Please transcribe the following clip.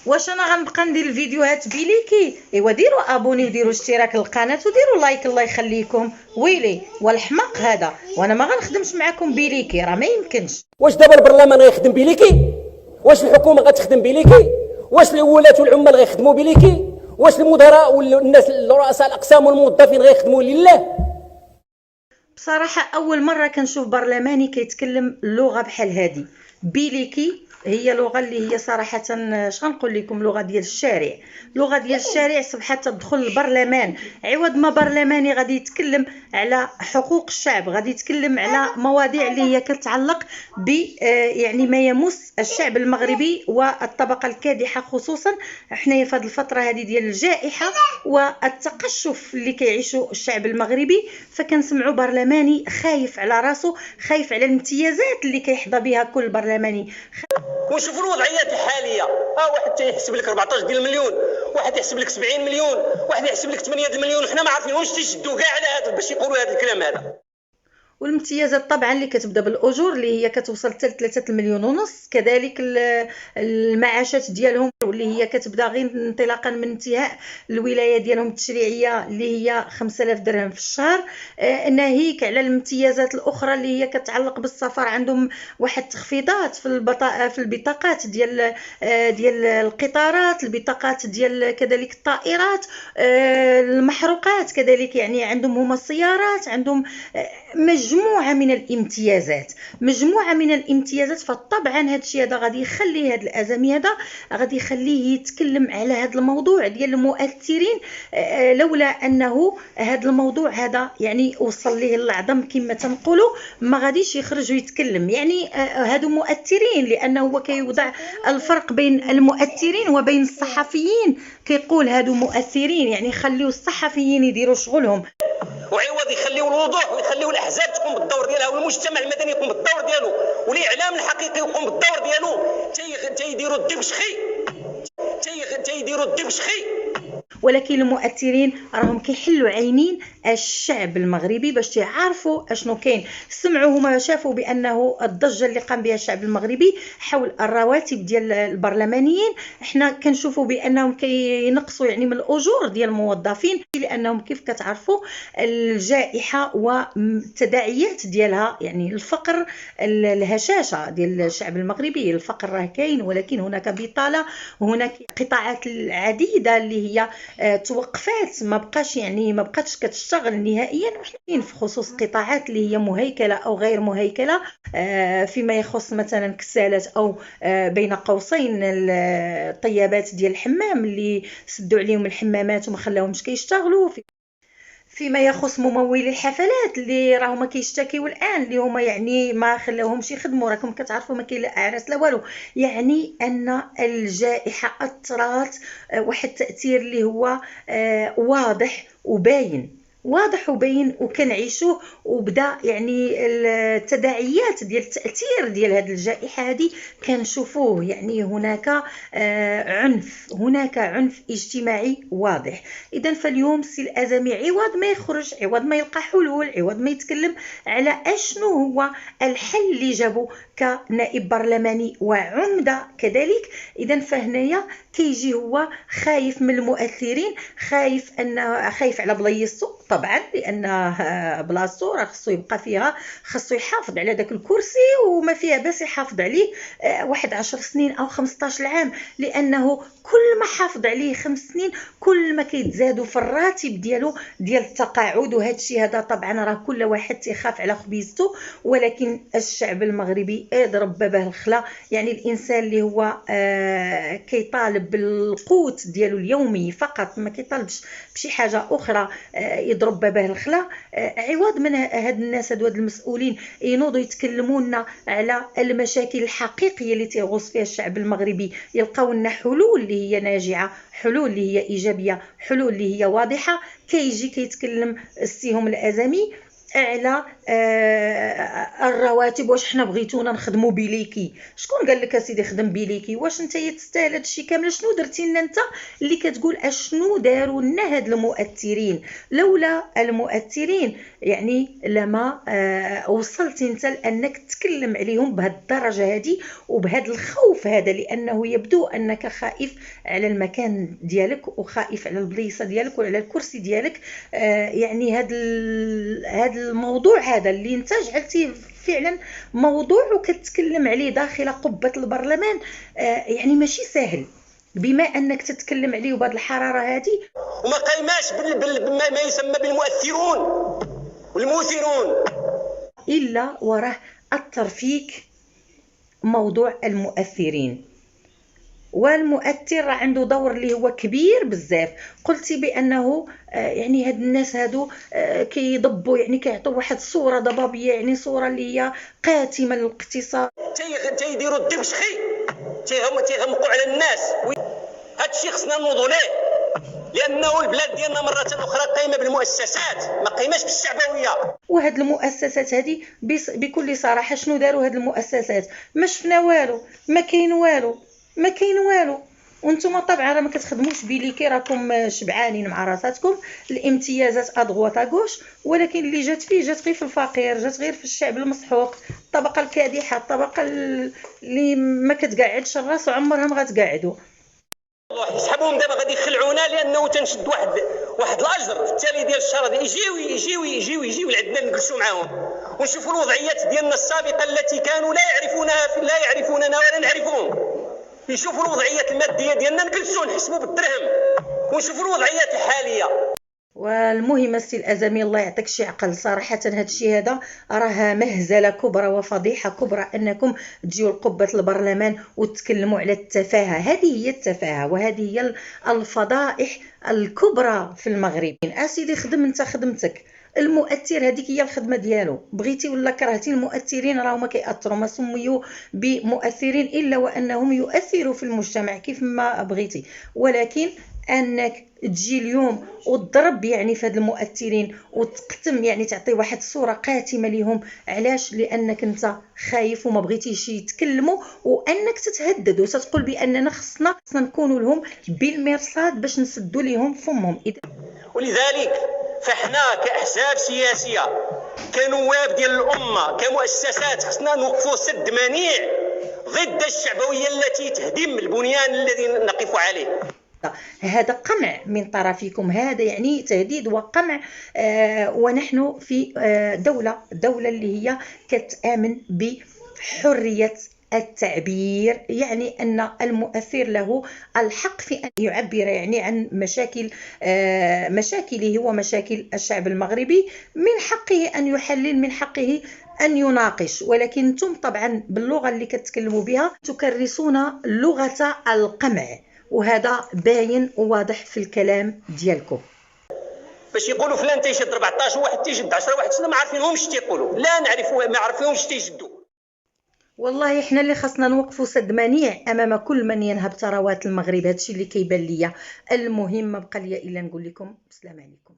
واش انا غنبقى ندير الفيديوهات بليكي؟ ايوا ديروا ابوني وديروا اشتراك للقناه وديروا لايك، الله يخليكم. ويلي والحماق هذا، وانا ما غنخدمش معكم بليكي، راه ما يمكنش. واش دابا البرلمان غيخدم بليكي؟ واش الحكومه غتخدم بليكي؟ واش الولاة والعمال غيخدموا بليكي؟ واش المدراء والناس رؤساء الاقسام والموظفين غيخدموا لله؟ بصراحه اول مره كنشوف برلماني كيتكلم لغه بحال هذه. بيليكي هي لغه اللي هي صراحه شغنقول لكم، لغه ديال الشارع، لغه ديال الشارع صبحت تدخل البرلمان. عوض ما برلماني غادي يتكلم على حقوق الشعب، غادي يتكلم على مواضيع اللي هي كتعلق ب يعني ما يمس الشعب المغربي والطبقه الكادحه، خصوصا حنايا في هذه الفتره هذه ديال الجائحه والتقشف اللي كيعيشوا الشعب المغربي. فكنسمعوا برلماني خايف على راسو، خايف على الامتيازات اللي كيحظى بها كل برلماني. ونشوفوا الوضعيات الحاليه، واحد تيحسب لك 14 ديال المليون، واحد يحسب لك 70 مليون، واحد يحسب لك 8 المليون، وحنا ما عارفينهمش تيشدوا كاع على هذا باش يقولوا هذا الكلام هذا. والامتيازات طبعا اللي كتبدا بالاجور اللي هي كتوصل حتى ل 3 مليون ونص، كذلك المعاشات ديالهم واللي هي كتبدا غير انطلاقا من انتهاء الولايه ديالهم التشريعيه اللي هي 5000 درهم في الشهر. ناهيك على الامتيازات الاخرى اللي هي كتعلق بالسفر، عندهم واحد التخفيضات في البطاقات ديال القطارات، البطاقات ديال كذلك الطائرات، المحروقات كذلك، يعني عندهم هما السيارات، عندهم مجموعه من الامتيازات، مجموعه من الامتيازات. فطبعا هذا الشيء هذا غادي يخلي هذا الازمي هذا غادي يخليه يتكلم على هذا الموضوع ديال المؤثرين، لولا انه هذا الموضوع هذا يعني وصل ليه العظم كما تنقولوا، ما غاديش يخرج ويتكلم. يعني هادو مؤثرين، لانه هو كيوضع الفرق بين المؤثرين وبين الصحفيين، كيقول هادو مؤثرين يعني خليو الصحفيين يديروا شغلهم، وعوض يخليو الوضوح ويخليو الاحزاب تقوم بالدور ديالها والمجتمع المدني يقوم بالدور ديالو والاعلام الحقيقي يقوم بالدور ديالو. تيديروا الدبشخي. ولكن المؤثرين راهم كيحلوا عينين الشعب المغربي باش تعرفوا اشنو كاين. سمعوا هما شافوا بانه الضجه اللي قام بها الشعب المغربي حول الرواتب ديال البرلمانيين، احنا كنشوفوا بانهم كينقصوا يعني من الاجور ديال الموظفين، لانهم كيف كتعرفوا الجائحه والتداعيات ديالها، يعني الفقر، الهشاشه ديال الشعب المغربي. الفقر راه كاين، ولكن هناك بطاله، وهناك قطاعات عديده اللي هي توقفات، ما بقاتش كتشتغل نهائيا. وحنا في خصوص قطاعات اللي هي مهيكله او غير مهيكله، فيما يخص مثلا كسالات او بين قوسين الطيابات ديال الحمام اللي سدوا عليهم الحمامات وما خلاوهمش كيشتغلوا، فيما يخص ممولي الحفلات اللي راهما كيشتكيو الان، اللي هما يعني ما خلاوهمش يخدموا. راكم كتعرفوا ما كاين لا اعراس لا والو. يعني ان الجائحه اثرت واحد التاثير اللي هو واضح وباين، واضح وبين وكنعيشوه. وبدا يعني التداعيات ديال التاثير ديال هذه الجائحه هذه كنشوفوه. يعني هناك هناك عنف اجتماعي واضح. اذا فاليوم السي الازمي عوض ما يخرج، عوض ما يلقى حلول، عوض ما يتكلم على اشنو هو الحل اللي جابو كنائب برلماني وعمده كذلك، اذا فهنايا كيجي هو خايف من المؤثرين، خايف على بلايصو طبعا، لان بلاصتو راه خصو يبقى فيها، خصو يحافظ على داك الكرسي وما فيها باس يحافظ عليه واحد 10 سنين او 15 عام، لانه كل ما حافظ عليه 5 سنين كل ما كيتزادوا في الراتب ديالو ديال التقاعد. وهذا الشيء هذا طبعا راه كل واحد تيخاف على خبيزته، ولكن الشعب المغربي يضرب بابه الخلا. يعني الانسان اللي هو كيطالب بالقوت ديالو اليومي فقط، ما كيطالبش بشي حاجه اخرى، يضرب بابه الخلا. عوض من هاد الناس هاد المسؤولين ينوضوا يتكلموا لنا على المشاكل الحقيقيه اللي تيغوص فيها الشعب المغربي، يلقاو لنا حلول اللي هي ناجعه، حلول اللي هي ايجابيه، حلول اللي هي واضحه، كيجي كيتكلم السيهم الازمي اعلى الرواتب. واش حنا بغيتونا نخدموا بليكي؟ شكون قال لك اسيدي خدم بليكي؟ واش انت تستاهل هادشي كامل؟ شنو درتي لنا انت اللي كتقول اشنو داروا لنا هاد المؤثرين؟ لولا المؤثرين يعني لما وصلتي انت لانك تتكلم عليهم بهاد الدرجه هذه وبهذا الخوف هذا، لانه يبدو انك خائف على المكان ديالك وخائف على البليصه ديالك وعلى الكرسي ديالك. يعني هذا الموضوع هذا اللي انت جعلتيه فعلا موضوع وكتكلم عليه داخل قبة البرلمان، يعني ماشي سهل بما انك تتكلم عليه بهذه الحراره هذه. وما قايماش بما يسمى بالمؤثرون والمؤثرون، الا وراه اثر فيك موضوع المؤثرين. والمؤثر عنده دور اللي هو كبير بزاف. قلتي بانه يعني هاد الناس هادو كيضبوا، يعني كيعطوا واحد الصوره ضبابيه، يعني صوره اللي هي قاتمه للاقتصاد، تيديروا الدبشخي، تيغمقوا على الناس. هادشي خصنا نوضوا ليه، لانه البلاد ديالنا مره اخرى قايمه بالمؤسسات، ما قايماش بالشعبويه. وهاد المؤسسات هذه بكل صراحه شنو داروا هاد المؤسسات؟ ما شفنا والو، ما كاين والو، ما كاين والو. وانتم طبعا راه ما كتخدموش بليكي، راكم شبعانين مع راساتكم الامتيازات ادغوات غوش، ولكن اللي جات فيه جات غير في الفقير، جات غير في الشعب المسحوق، الطبقه الكادحه، الطبقه اللي ما كتقعدش الراس وعمرها ما غتقعدوا. الله يسحبهم دابا غادي يخلعونا، لانه تنشد واحد الاجر في التالي ديال الشهر هذا يجيو لعندنا نجلسوا معاهم ونشوفوا الوضعيات ديالنا السابقه التي كانوا لا يعرفوننا ولا نعرفهم. نشوفوا الوضعيات الماديه ديالنا، نجلسوا نحسبوا بالدرهم ونشوفوا الوضعيات الحاليه. والمهم السي الازمي الله يعطيك شي عقل، صراحه هذا الشيء هذا راه مهزله كبرى وفضيحه كبرى انكم تجيو لقبه البرلمان وتتكلموا على التفاهه. هذه هي التفاهه وهذه هي الفضائح الكبرى في المغرب. اسيدي خدم انت خدمتك، المؤثر هذيك هي الخدمه ديالو، بغيتي ولا كرهتي. المؤثرين راهما ما كيأثروا، ما سميوا بمؤثرين الا وانهم يؤثروا في المجتمع كيف ما بغيتي. ولكن انك تجي اليوم وتضرب يعني في هاد المؤثرين وتقتم، يعني تعطي واحد الصوره قاتمه لهم. علاش؟ لانك انت خايف وما بغيتيش يتكلموا، وانك تتهدد وتتقول باننا خصنا نكونوا لهم بالمرصاد باش نسدوا لهم فمهم. ولذلك فاحنا كاحزاب سياسيه، كنواب ديال الامه، كمؤسسات، خصنا نوقفوا سد منيع ضد الشعبويه التي تهدم البنيان الذي نقف عليه. هذا قمع من طرفكم، هذا يعني تهديد وقمع. ونحن في دولة اللي هي كتآمن بحرية التعبير، يعني أن المؤثر له الحق في أن يعبر يعني عن مشاكله ومشاكل الشعب المغربي. من حقه أن يحلل، من حقه أن يناقش. ولكن انتم طبعا باللغة اللي كتكلموا بها تكرسون لغة القمع، وهذا باين وواضح في الكلام ديالكم. باش يقولوا فلان تيشد 14 واحد تيشد 10 واحد، ما عارفينهمش تيقولوا، لا نعرفوا ما عارفينهمش تيشدوا. والله احنا اللي خاصنا نوقفوا سد منيع امام كل من ينهب ثروات المغرب. هادشي اللي كيبان ليا. المهم ما بقى ليا الا نقول لكم السلام عليكم.